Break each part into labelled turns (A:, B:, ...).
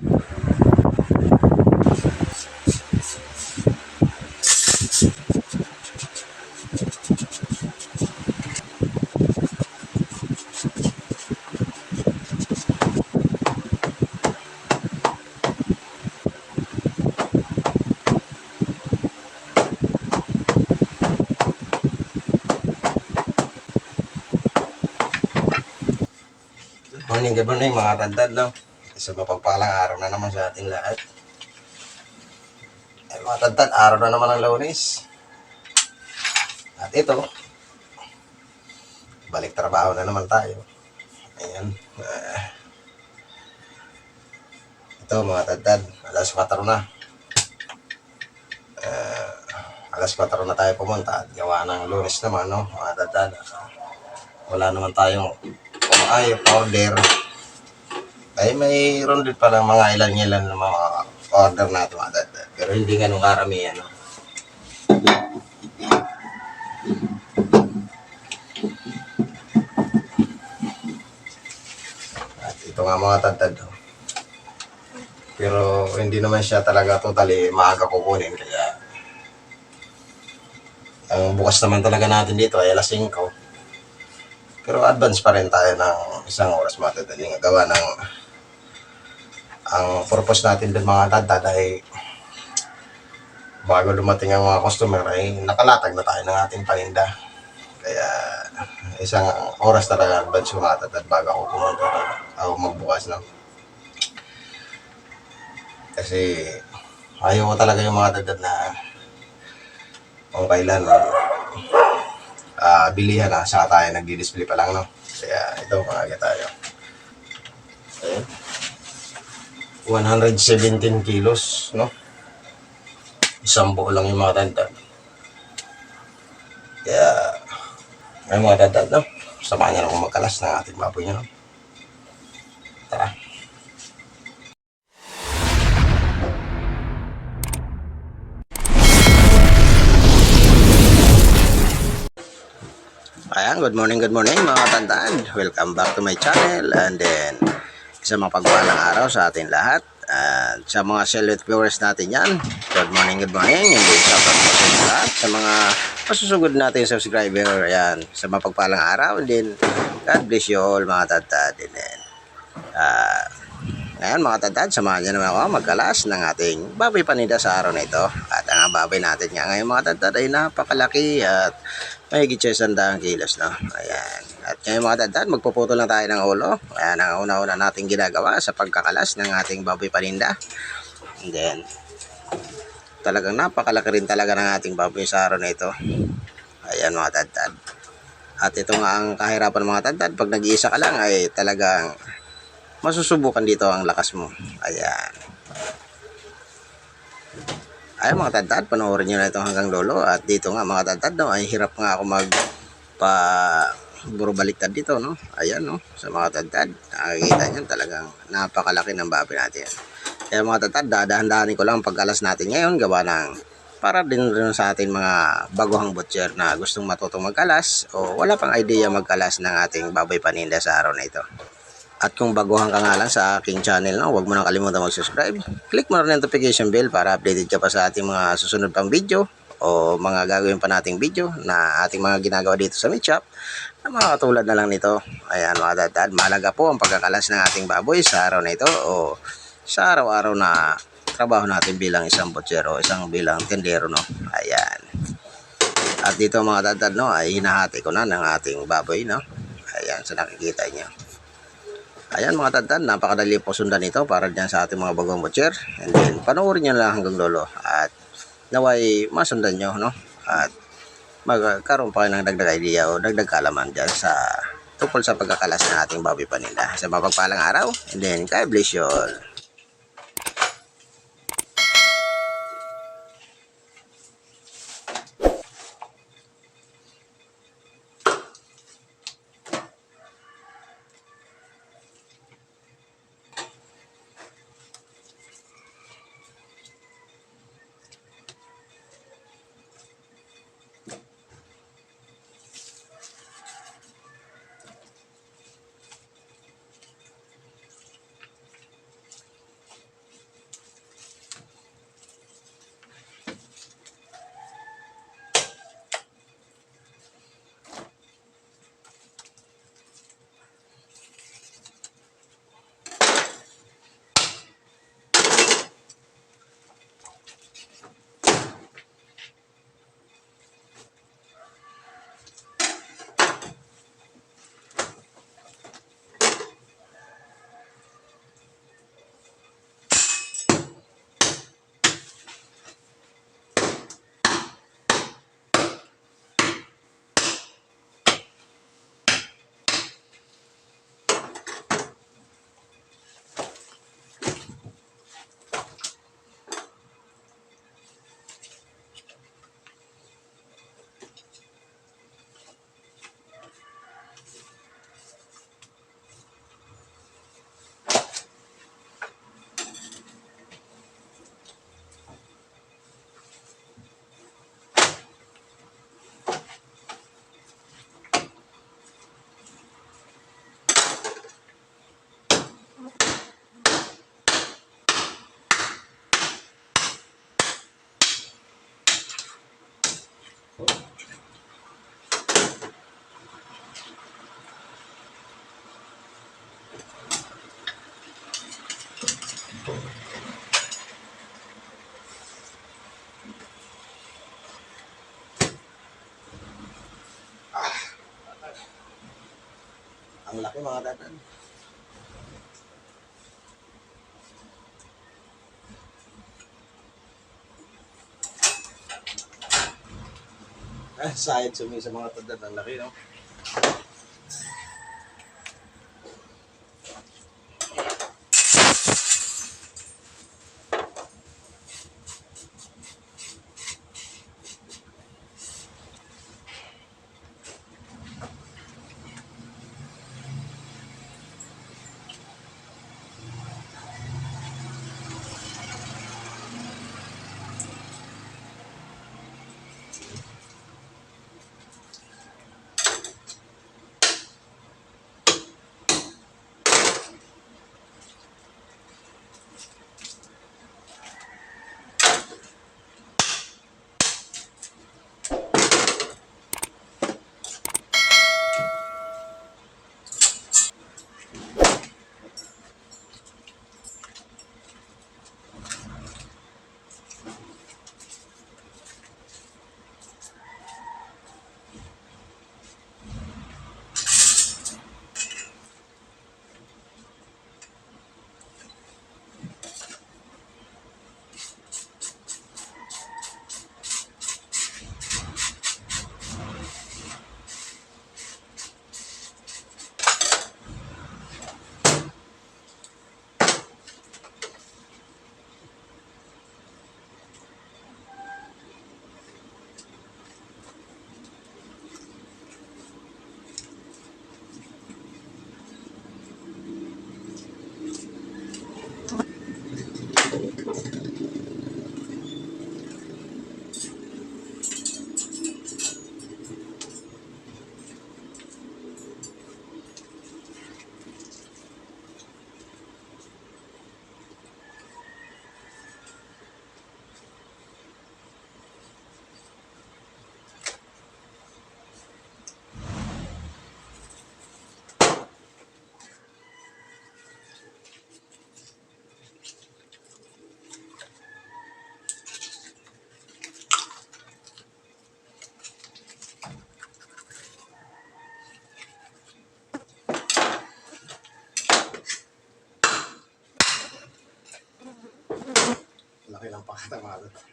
A: Good morning mga tandad, no? Sa mapagpalang araw na naman sa ating lahat. Mga tandad, araw na naman ng Lunes. At ito, balik trabaho na naman tayo. Ayan. Ito mga tandad, alas 4 na. Alas 4 na tayo pumunta at gawa ng Lunes naman, no? Mga tandad, wala naman tayong order. Ay mayroon din palang mga ilan-ilan na mga order natin mga tandad. Pero hindi ganun karamihan, no? At ito nga mga tandad, no? Pero hindi naman siya talaga totally maaga kukunin. Kaya ang bukas naman talaga natin dito ay alas 5. Pero advance pa rin tayo ng isang oras mga tandad. Yung gawa ng ang purpose natin din mga tandad ay bago dumating ang mga customer ay nakalatag na tayo ng ating paninda. Kaya isang oras talaga advance mga tandad bago ako pumunta ako magbukas, no? Kasi ayaw ko talaga yung mga tandad na kung kailan bilihan na saka tayo nagdi-display pa lang, no? Kaya ito maaga tayo. Ayan. 117 kilos, no? Isang buo lang yung mga tandad. Kaya ay mga tandad, no? Samahan niya na magkalas ng ating baboy niya, no? Tara. Ayan, good morning mga tandad. Welcome back to my channel. And then, isang mapagpalang araw sa ating lahat. At sa mga Silhouette viewers natin yan, good morning. And then, shout out po sa inyo lahat. Sa mga masusugod natin subscriber, ayan, sa mapagpalang araw. And then, God bless you all mga tandad. And then, ngayon mga tandad, samahan niyo naman ako magkalas ng ating baboy paninda sa araw na ito. At ang baboy natin nga ngayon mga tandad ay napakalaki at mahigit siya 100 kilos, no? Ayan. At ngayon mga tandad, magpuputo lang tayo ng ulo. Ayan ang una-una nating ginagawa sa pagkakalas ng ating baboy paninda. And then, talagang napakalaki rin talaga ng ating baboy sa araw na ito. Ayan mga tandad. At ito nga ang kahirapan mga tandad, pag nag-iisa ka lang ay talagang masusubukan dito ang lakas mo. Ayan. Ay mga tandad, panoorin nyo na ito hanggang dulo. At dito nga mga tandad, no, ay hirap nga ako buro baliktad dito, no. Ayan, no, sa mga tandad, nakikita nyo talagang napakalaki ng baboy natin. Kaya mga tandad, dadahan-dahanin ko lang ang pagkalas natin ngayon, gawa ng para din rin sa ating mga baguhang butcher na gustong matutong magkalas o wala pang idea magkalas ng ating baboy paninda sa araw na ito. At kung baguhan ka nga lang sa aking channel, no, huwag mo nang kalimutan mag-subscribe. Click mo rin ang notification bell para updated ka pa sa ating mga susunod pang video o mga gagawin pa nating video na ating mga ginagawa dito sa meat shop na mga katulad na lang nito. Ayan mga tandad, mahalaga po ang pagkakalas ng ating baboy sa araw na ito o sa araw-araw na trabaho natin bilang isang butcher o isang bilang tendero, no. Ayan. At dito mga tandad, no, ay hinahati ko na ng ating baboy, no. Ayan, sa nakikita niyo. Ayan mga tandad, napakadali po sundan ito para dyan sa ating mga bagong butcher. And then, panoorin nyo lang hanggang dulo. At naway masundan nyo, no? At magkaroon pa kayo ng dagdag idea o dagdag kaalaman dyan sa tungkol sa pagkakalas ng ating baboy paninda. Sa mapagpalang araw, and then, God bless you all. Ang laki mga tatad. Sahid sumi sa mga tatad. Ang laki, no? Laki ng pakatang mga tatad.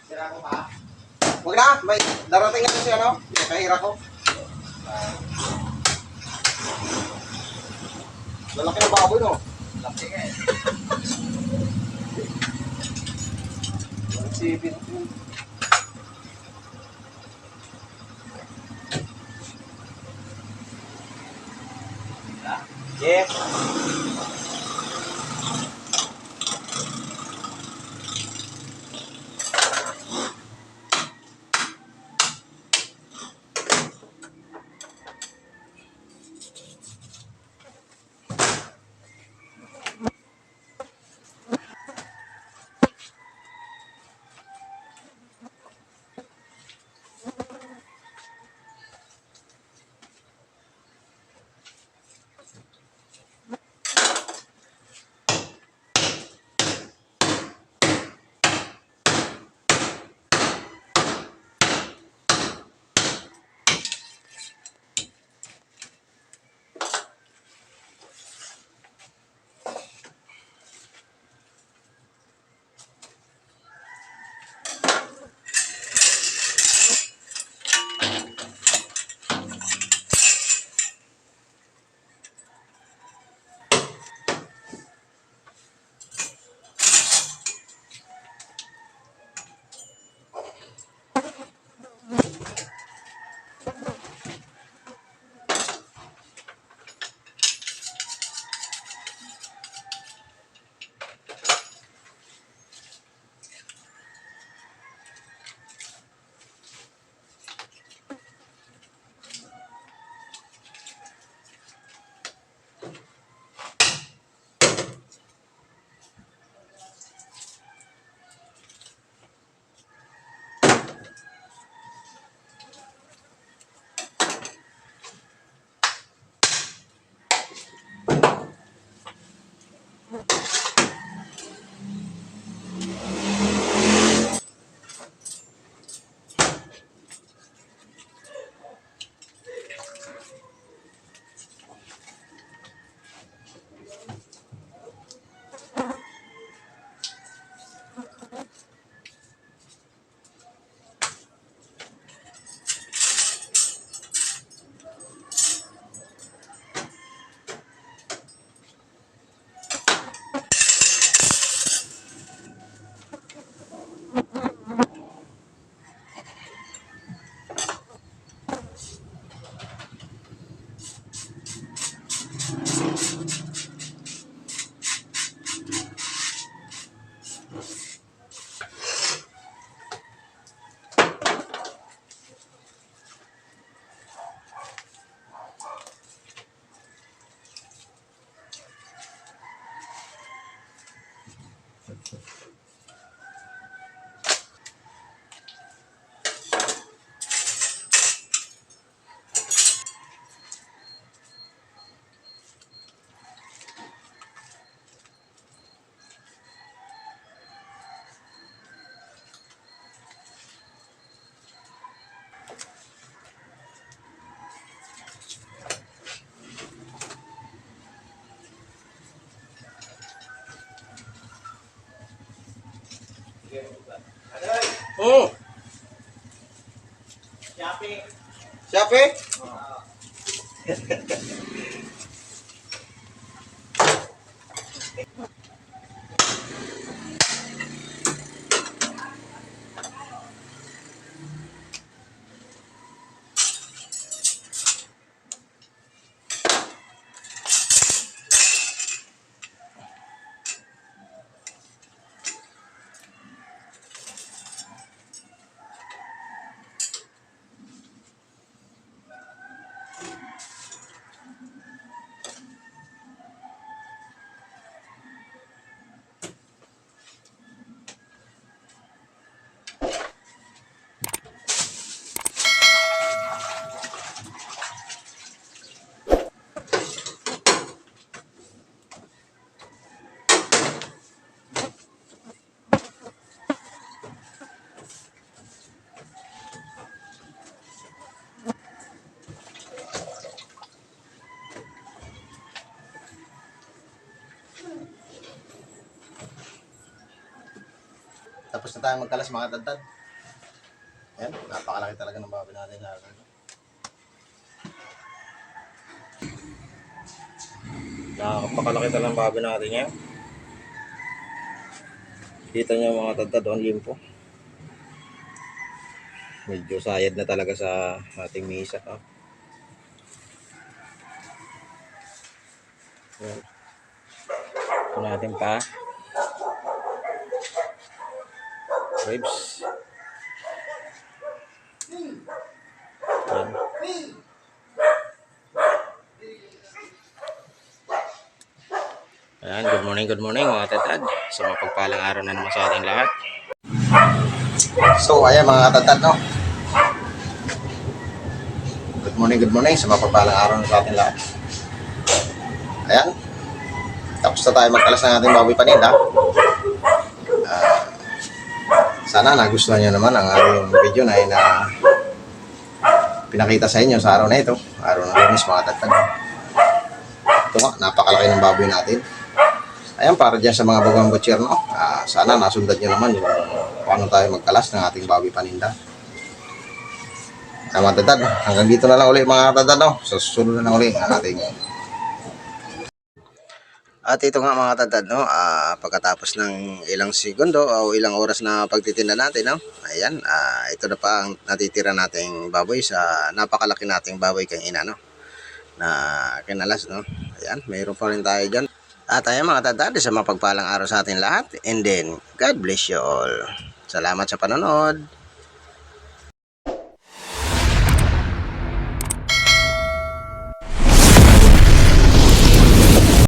A: Sira ko pa. Huwag na, may darating na kasi ano, kahira ko. Lalaki ng baboy, no? Laki nga eh. 170. Yes. Hmm. Shopee? Tapos na tayo magkalas mga tadtad. Ayan, napakalaki talaga ng baboy natin. Napakalaki talaga ng baboy natin ngayon. Kita nyo mga tadtad, ang limpo. Medyo sayad na talaga sa ating misa. Oh. Ayan. Ito natin pa. Ribs. Ayan. Ayan, good morning mga tatad. So mapagpalang araw na naman sa ating lahat. So ayan mga tatad, no? Good morning sa mapagpalang araw na sa ating lahat. Ayan. Tapos na tayo magkalas ng ating baboy paninda. Sana nagustuhan nyo naman ang ating video na pinakita sa inyo sa araw na ito. Araw ng Lunes mga tatad. Ito nga, napakalaki ng baboy natin. Ayan, para dyan sa mga bagang butcher, no? Sana nasundan nyo naman yung paano tayo magkalas ng ating baboy paninda. Mga tatad, hanggang dito na lang ulit mga tatad, no? Sa susunod na lang ulit ang ating. At ito nga mga tatad, no? Pagkatapos ng ilang segundo o ilang oras na pagtitinda natin, no? Ayan, ito na pa ang natitira nating baboy sa napakalaki nating baboy kanina, no? Na kinalas, no? Ayan, mayroon pa rin tayo dyan. At ayan mga tatad, sa mapagpalang araw sa atin lahat. And then, God bless you all. Salamat sa panonood.